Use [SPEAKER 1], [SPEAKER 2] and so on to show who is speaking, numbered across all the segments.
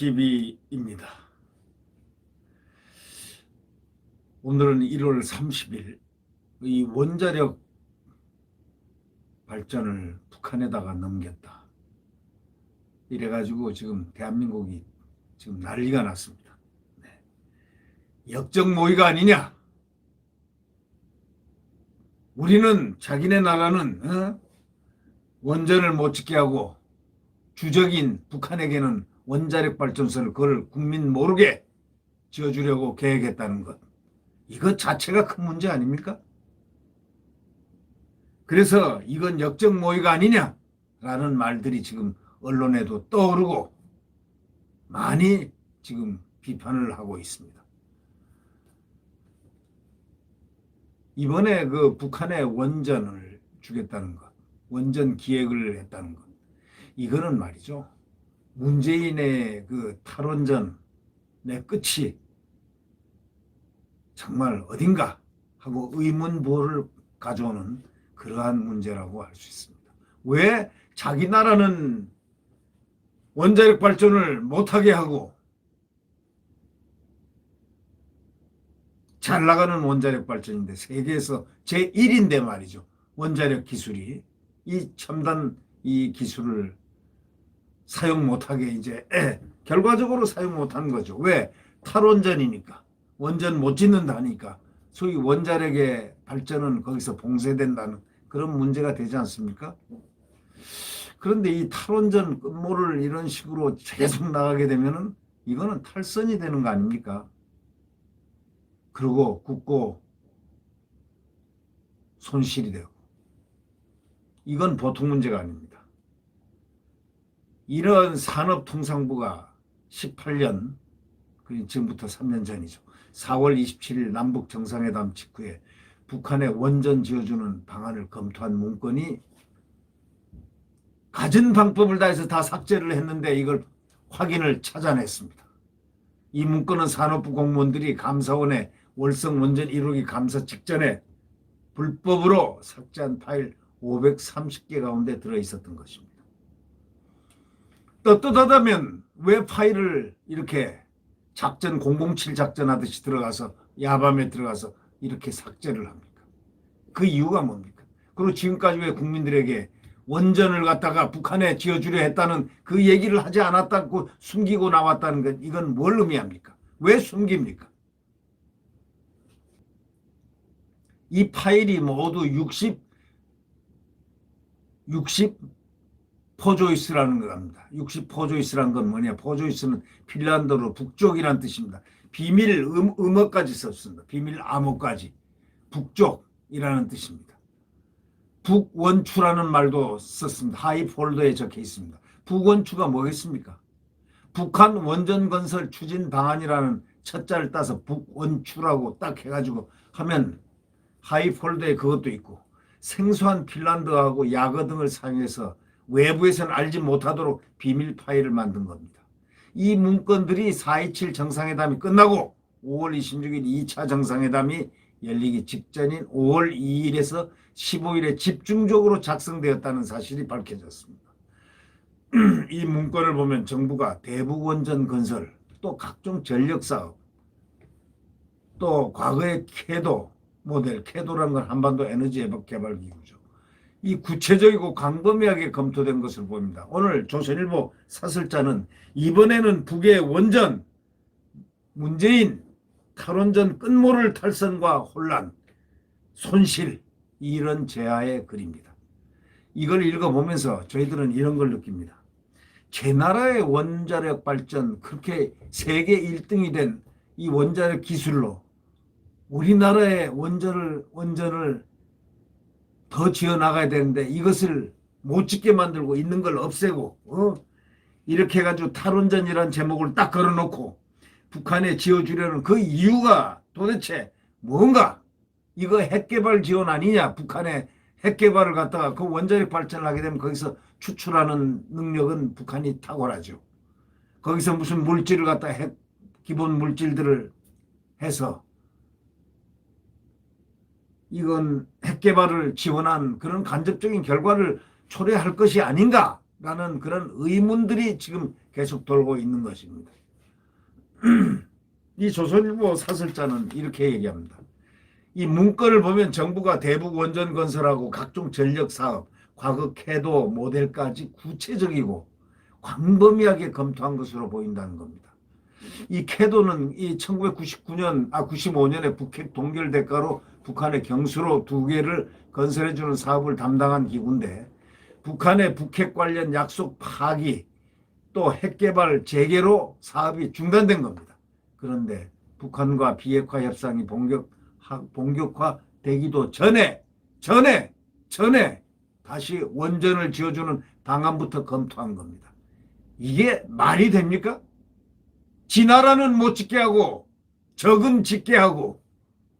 [SPEAKER 1] TV입니다. 오늘은 1월 30일 이 원자력 발전을 북한에다가 넘겼다. 이래가지고 지금 대한민국이 지금 난리가 났습니다. 네. 역적 모의가 아니냐? 우리는 자기네 나라는 원전을 못 짓게 하고 주적인 북한에게는 원자력 발전소를 그걸 국민 모르게 지어주려고 계획했다는 것. 이것 자체가 큰 문제 아닙니까? 그래서 이건 역적 모의가 아니냐라는 말들이 지금 언론에도 떠오르고 많이 지금 비판을 하고 있습니다. 이번에 그 북한에 원전을 주겠다는 것, 원전 기획을 했다는 것, 이거는 말이죠. 문재인의 그 탈원전의 끝이 정말 어딘가 하고 의문부호를 가져오는 그러한 문제라고 할 수 있습니다. 왜 자기 나라는 원자력 발전을 못하게 하고 잘 나가는 원자력 발전인데 세계에서 제1인데 말이죠. 원자력 기술이 이 첨단 이 기술을 사용 못하게 이제 결과적으로 사용 못하는 거죠. 왜? 탈원전이니까. 원전 못 짓는다니까. 소위 원자력의 발전은 거기서 봉쇄된다는 그런 문제가 되지 않습니까? 그런데 이 탈원전 끝모를 이런 식으로 계속 나가게 되면은 이거는 탈선이 되는 거 아닙니까? 그리고 국고 손실이 되고. 이건 보통 문제가 아닙니다. 이런 산업통상부가 18년, 지금부터 3년 전이죠. 4월 27일 남북 정상회담 직후에 북한에 원전 지어주는 방안을 검토한 문건이 갖은 방법을 다해서 다 삭제를 했는데 이걸 확인을 찾아냈습니다. 이 문건은 산업부 공무원들이 감사원에 월성 원전 1호기 감사 직전에 불법으로 삭제한 파일 530개 가운데 들어있었던 것입니다. 떳떳하다면 왜 파일을 이렇게 작전 007 작전하듯이 들어가서 야밤에 들어가서 이렇게 삭제를 합니까? 그 이유가 뭡니까? 그리고 지금까지 왜 국민들에게 원전을 갖다가 북한에 지어주려 했다는 그 얘기를 하지 않았다고 숨기고 나왔다는 건 이건 뭘 의미합니까? 왜 숨깁니까? 이 파일이 모두 60 포조이스라는 겁니다. 60포조이스라는 건 뭐냐? 포조이스는 핀란드어로 북쪽이란 뜻입니다. 비밀 음어까지 썼습니다. 비밀 암호까지. 북쪽이라는 뜻입니다. 북원추라는 말도 썼습니다. 하이 폴더에 적혀 있습니다. 북원추가 뭐겠습니까? 북한 원전 건설 추진 방안이라는 첫 자를 따서 북원추라고 딱 해가지고 하면 하이 폴더에 그것도 있고 생소한 핀란드어하고 약어 등을 사용해서 외부에서는 알지 못하도록 비밀 파일을 만든 겁니다. 이 문건들이 4.27 정상회담이 끝나고 5월 26일 2차 정상회담이 열리기 직전인 5월 2일에서 15일에 집중적으로 작성되었다는 사실이 밝혀졌습니다. 이 문건을 보면 정부가 대북원전 건설, 또 각종 전력사업, 또 과거의 캐도 모델, 캐도라는 건 한반도 에너지 개발 기구죠. 이 구체적이고 광범위하게 검토된 것을 보입니다. 오늘 조선일보 사설자는 이번에는 북의 원전, 문재인 탈원전 끝모를 탈선과 혼란, 손실 이런 제하의 글입니다. 이걸 읽어보면서 저희들은 이런 걸 느낍니다. 제 나라의 원자력 발전 그렇게 세계 1등이 된 이 원자력 기술로 우리나라의 원전을 더 지어나가야 되는데 이것을 못 짓게 만들고 있는 걸 없애고 이렇게 해가지고 탈원전이라는 제목을 딱 걸어놓고 북한에 지어주려는 그 이유가 도대체 뭔가? 이거 핵개발 지원 아니냐? 북한에 핵 개발을 갖다가 그 원자력 발전을 하게 되면 거기서 추출하는 능력은 북한이 탁월하죠. 거기서 무슨 물질을 갖다 핵 기본 물질들을 해서 이건 핵 개발을 지원한 그런 간접적인 결과를 초래할 것이 아닌가라는 그런 의문들이 지금 계속 돌고 있는 것입니다. 이 조선일보 사설자는 이렇게 얘기합니다. 이 문건을 보면 정부가 대북 원전 건설하고 각종 전력 사업, 과거 캐도 모델까지 구체적이고 광범위하게 검토한 것으로 보인다는 겁니다. 이 캐도는 이 95년에 북핵 동결 대가로 북한의 경수로 2개를 건설해주는 사업을 담당한 기구인데 북한의 북핵 관련 약속 파기 또 핵개발 재개로 사업이 중단된 겁니다. 그런데 북한과 비핵화 협상이 본격화되기도 전에 다시 원전을 지어주는 방안부터 검토한 겁니다. 이게 말이 됩니까? 지 나라는 못 짓게 하고 적은 짓게 하고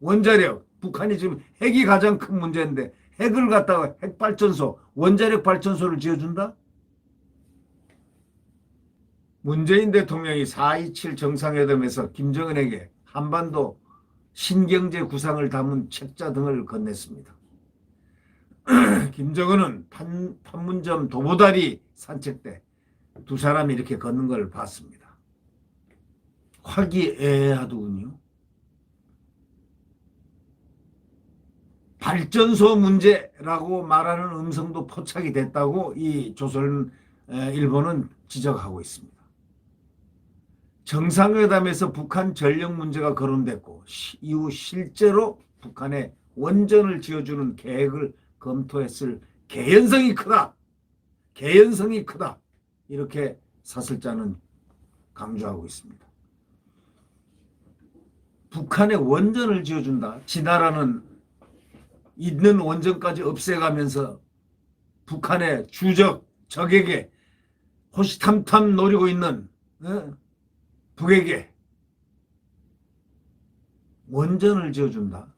[SPEAKER 1] 원자력 북한이 지금 핵이 가장 큰 문제인데 핵을 갖다가 핵발전소 원자력 발전소를 지어준다? 문재인 대통령이 4.27 정상회담에서 김정은에게 한반도 신경제 구상을 담은 책자 등을 건넸습니다. 김정은은 판문점 도보다리 산책 때 두 사람이 이렇게 걷는 걸 봤습니다. 화기애애하더군요. 발전소 문제라고 말하는 음성도 포착이 됐다고 이 조선일보는 지적하고 있습니다. 정상회담에서 북한 전력 문제가 거론됐고 이후 실제로 북한에 원전을 지어주는 계획을 검토했을 개연성이 크다. 이렇게 사설자는 강조하고 있습니다. 북한에 원전을 지어준다. 지 나라는 있는 원전까지 없애가면서 북한의 적에게 호시탐탐 노리고 있는 북에게 원전을 지어준다.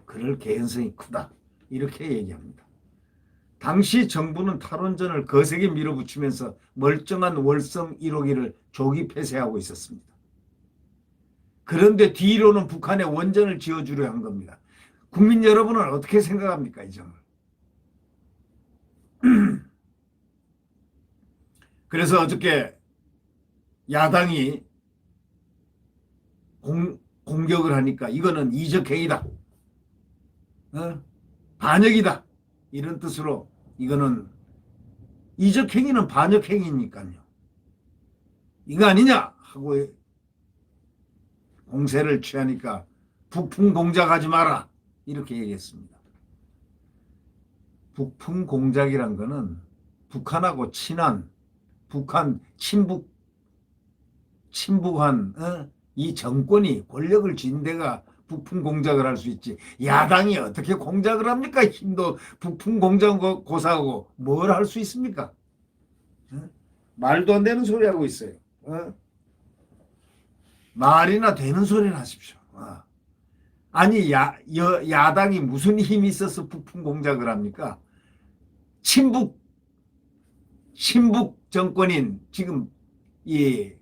[SPEAKER 1] 그럴 개연성이 크다. 이렇게 얘기합니다. 당시 정부는 탈원전을 거세게 밀어붙이면서 멀쩡한 월성 1호기를 조기 폐쇄하고 있었습니다. 그런데 뒤로는 북한에 원전을 지어주려 한 겁니다. 국민 여러분은 어떻게 생각합니까? 이 점을. 그래서 어저께 야당이 공격을 하니까 이거는 이적행위다. 반역이다. 이런 뜻으로 이거는 이적행위는 반역행위니까요. 이거 아니냐 하고 공세를 취하니까 북풍 공작하지 마라. 이렇게 얘기했습니다. 북풍 공작이란 거는 북한하고 친한 북한 친북한 이 정권이 권력을 쥔 데가 북풍 공작을 할 수 있지. 야당이 어떻게 공작을 합니까? 힘도 북풍 공작 고사하고 뭘 할 수 있습니까? 말도 안 되는 소리 하고 있어요. 말이나 되는 소리를 하십시오. 아니 야당이 무슨 힘이 있어서 북풍 공작을 합니까? 친북 정권인 지금 이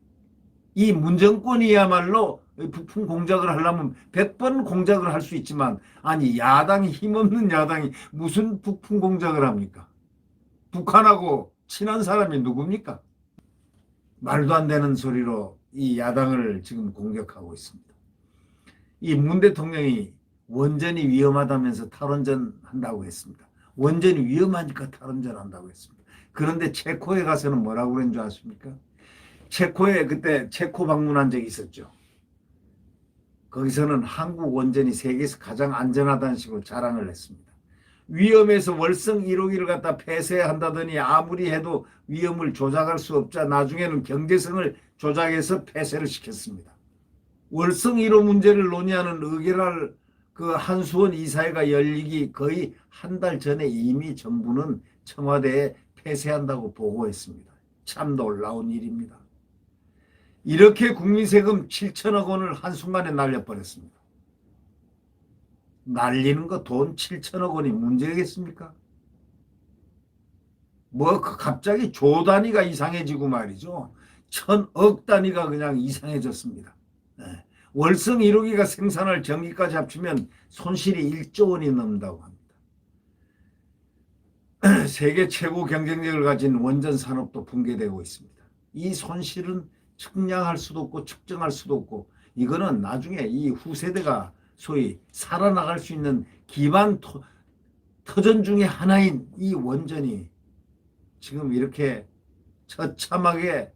[SPEAKER 1] 문정권이야말로 북풍 공작을 하려면 100번 공작을 할 수 있지만 아니 야당이 힘없는 야당이 무슨 북풍 공작을 합니까? 북한하고 친한 사람이 누굽니까? 말도 안 되는 소리로 이 야당을 지금 공격하고 있습니다. 이 문 대통령이 원전이 위험하다면서 탈원전 한다고 했습니다. 원전이 위험하니까 탈원전 한다고 했습니다. 그런데 체코에 가서는 뭐라고 그런 줄 아십니까? 체코에 그때 체코 방문한 적이 있었죠. 거기서는 한국 원전이 세계에서 가장 안전하다는 식으로 자랑을 했습니다. 위험해서 월성 1호기를 갖다 폐쇄한다더니 아무리 해도 위험을 조작할 수 없자 나중에는 경제성을 조작해서 폐쇄를 시켰습니다. 월성 1호 문제를 논의하는 의결할 그 한수원 이사회가 열리기 거의 한 달 전에 이미 정부는 청와대에 폐쇄한다고 보고했습니다. 참 놀라운 일입니다. 이렇게 국민 세금 7천억 원을 한순간에 날려버렸습니다. 날리는 거 돈 7천억 원이 문제겠습니까? 뭐 갑자기 조 단위가 이상해지고 말이죠. 1,000억 단위가 그냥 이상해졌습니다. 네. 월성 1호기가 생산할 전기까지 합치면 손실이 1조 원이 넘는다고 합니다. 세계 최고 경쟁력을 가진 원전 산업도 붕괴되고 있습니다. 이 손실은 측량할 수도 없고 측정할 수도 없고 이거는 나중에 이 후세대가 소위 살아나갈 수 있는 기반 터전 중에 하나인 이 원전이 지금 이렇게 처참하게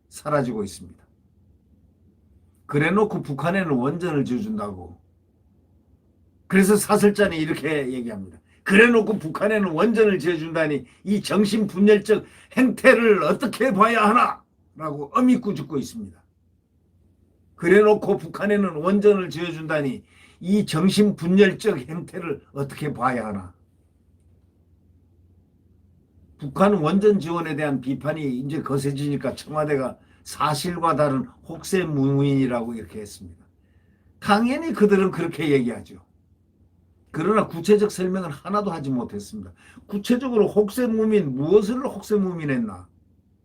[SPEAKER 1] 사라지고 있습니다. 그래놓고 북한에는 원전을 지어준다고. 그래서 사설자는 이렇게 얘기합니다. 그래놓고 북한에는 원전을 지어준다니 이 정신분열적 행태를 어떻게 봐야 하나? 라고 어미꾸짓고 있습니다. 그래놓고 북한에는 원전을 지어준다니 이 정신분열적 행태를 어떻게 봐야 하나? 북한 원전 지원에 대한 비판이 이제 거세지니까 청와대가 사실과 다른 혹세무민이라고 이렇게 했습니다. 당연히 그들은 그렇게 얘기하죠. 그러나 구체적 설명은 하나도 하지 못했습니다. 구체적으로 혹세무민, 무엇을 혹세무민했나?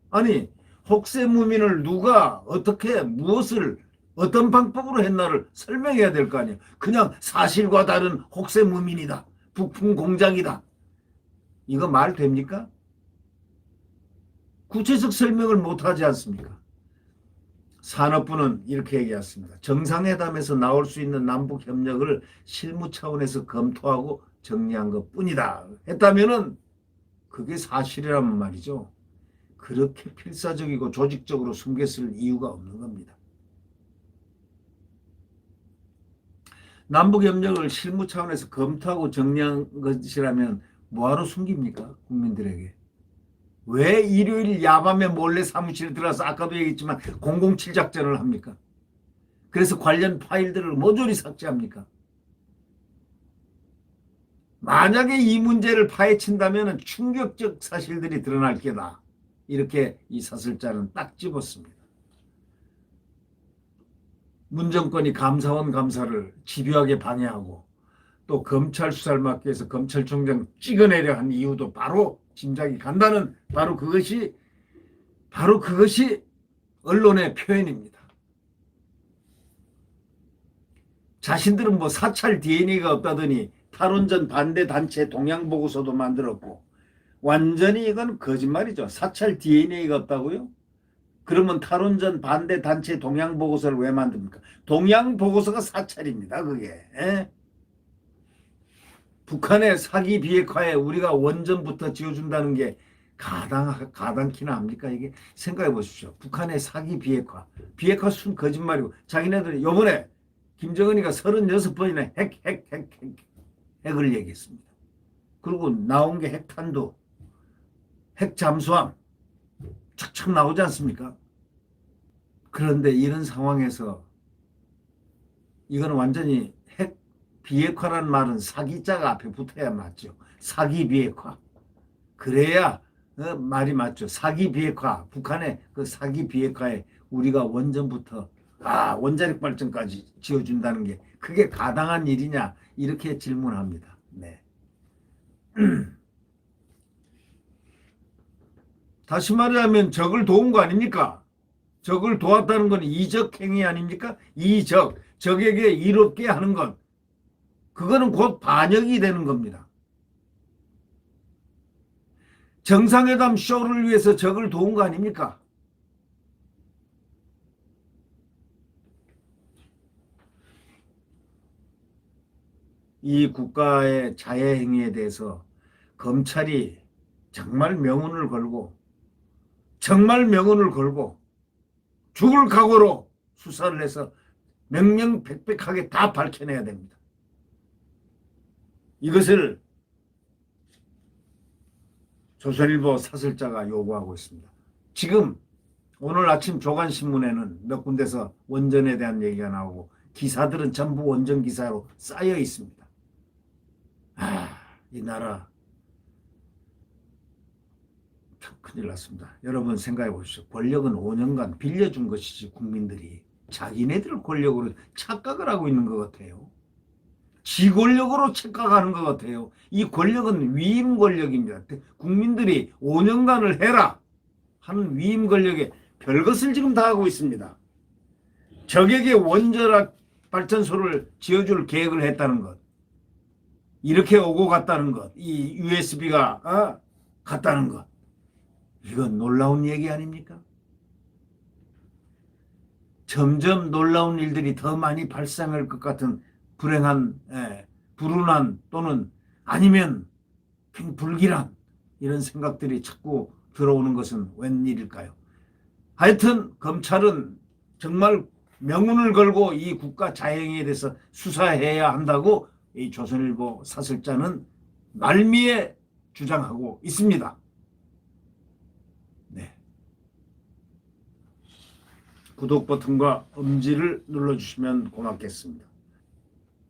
[SPEAKER 1] 아니, 혹세무민을 누가 어떻게 무엇을 어떤 방법으로 했나를 설명해야 될 거 아니에요. 그냥 사실과 다른 혹세무민이다. 북풍 공작이다. 이거 말 됩니까? 구체적 설명을 못하지 않습니까? 산업부는 이렇게 얘기했습니다. 정상회담에서 나올 수 있는 남북협력을 실무 차원에서 검토하고 정리한 것뿐이다. 했다면은 그게 사실이라면 말이죠. 그렇게 필사적이고 조직적으로 숨겼을 이유가 없는 겁니다. 남북협력을 실무 차원에서 검토하고 정리한 것이라면 뭐하러 숨깁니까? 국민들에게. 왜 일요일 야밤에 몰래 사무실에 들어가서 아까도 얘기했지만 007 작전을 합니까? 그래서 관련 파일들을 모조리 삭제합니까? 만약에 이 문제를 파헤친다면 충격적 사실들이 드러날 게다. 이렇게 이 사설자는 딱 집었습니다. 문정권이 감사원 감사를 집요하게 방해하고 또 검찰 수사를 막기 위해서 검찰총장 찍어내려 한 이유도 바로 짐작이 간다는 바로 그것이 언론의 표현입니다. 자신들은 뭐 사찰 DNA가 없다더니 탈원전 반대 단체 동향 보고서도 만들었고 완전히 이건 거짓말이죠. 사찰 DNA가 없다고요? 그러면 탈원전 반대 단체 동향 보고서를 왜 만듭니까? 동향 보고서가 사찰입니다. 그게. 에? 북한의 사기 비핵화에 우리가 원전부터 지어준다는 게 가당키나 합니까? 이게 생각해 보십시오. 북한의 사기 비핵화 순 거짓말이고 자기네들이 요번에 김정은이가 36번이나 핵을 얘기했습니다. 그리고 나온 게 핵탄두, 핵 잠수함 척척 나오지 않습니까? 그런데 이런 상황에서 이거는 완전히 핵 비핵화라는 말은 사기자가 앞에 붙어야 맞죠. 사기 비핵화. 그래야 말이 맞죠. 사기 비핵화. 북한의 그 사기 비핵화에 우리가 원전부터 원자력 발전까지 지어준다는 게 그게 가당한 일이냐 이렇게 질문합니다. 네. 다시 말하면 적을 도운 거 아닙니까? 적을 도왔다는 건 이적 행위 아닙니까? 이적. 적에게 이롭게 하는 것. 그거는 곧 반역이 되는 겁니다. 정상회담 쇼를 위해서 적을 도운 거 아닙니까? 이 국가의 자해 행위에 대해서 검찰이 정말 명운을 걸고 죽을 각오로 수사를 해서 명명백백하게 다 밝혀내야 됩니다. 이것을 조선일보 사설자가 요구하고 있습니다. 지금 오늘 아침 조간신문에는 몇 군데서 원전에 대한 얘기가 나오고 기사들은 전부 원전 기사로 쌓여 있습니다. 이 나라 참 큰일 났습니다. 여러분 생각해 보십시오. 권력은 5년간 빌려준 것이지 국민들이 자기네들 권력으로 착각을 하고 있는 것 같아요. 지권력으로 착각하는 것 같아요. 이 권력은 위임 권력입니다. 국민들이 5년간을 해라 하는 위임 권력에 별것을 지금 다 하고 있습니다. 적에게 원자력 발전소를 지어줄 계획을 했다는 것, 이렇게 오고 갔다는 것, 이 USB가 갔다는 것, 이건 놀라운 얘기 아닙니까? 점점 놀라운 일들이 더 많이 발생할 것 같은 불행한, 불운한 또는 아니면 불길한 이런 생각들이 자꾸 들어오는 것은 웬일일까요? 하여튼 검찰은 정말 명운을 걸고 이 국가 자행에 대해서 수사해야 한다고 이 조선일보 사설자는 말미에 주장하고 있습니다. 네. 구독 버튼과 엄지를 눌러주시면 고맙겠습니다.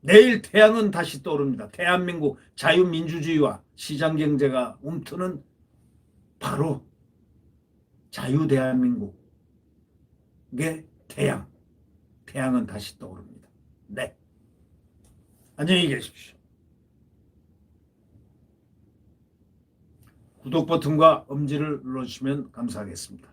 [SPEAKER 1] 내일 태양은 다시 떠오릅니다. 대한민국 자유민주주의와 시장경제가 움트는 바로 자유대한민국의 태양은 다시 떠오릅니다. 네. 안녕히 계십시오. 구독 버튼과 엄지를 눌러주시면 감사하겠습니다.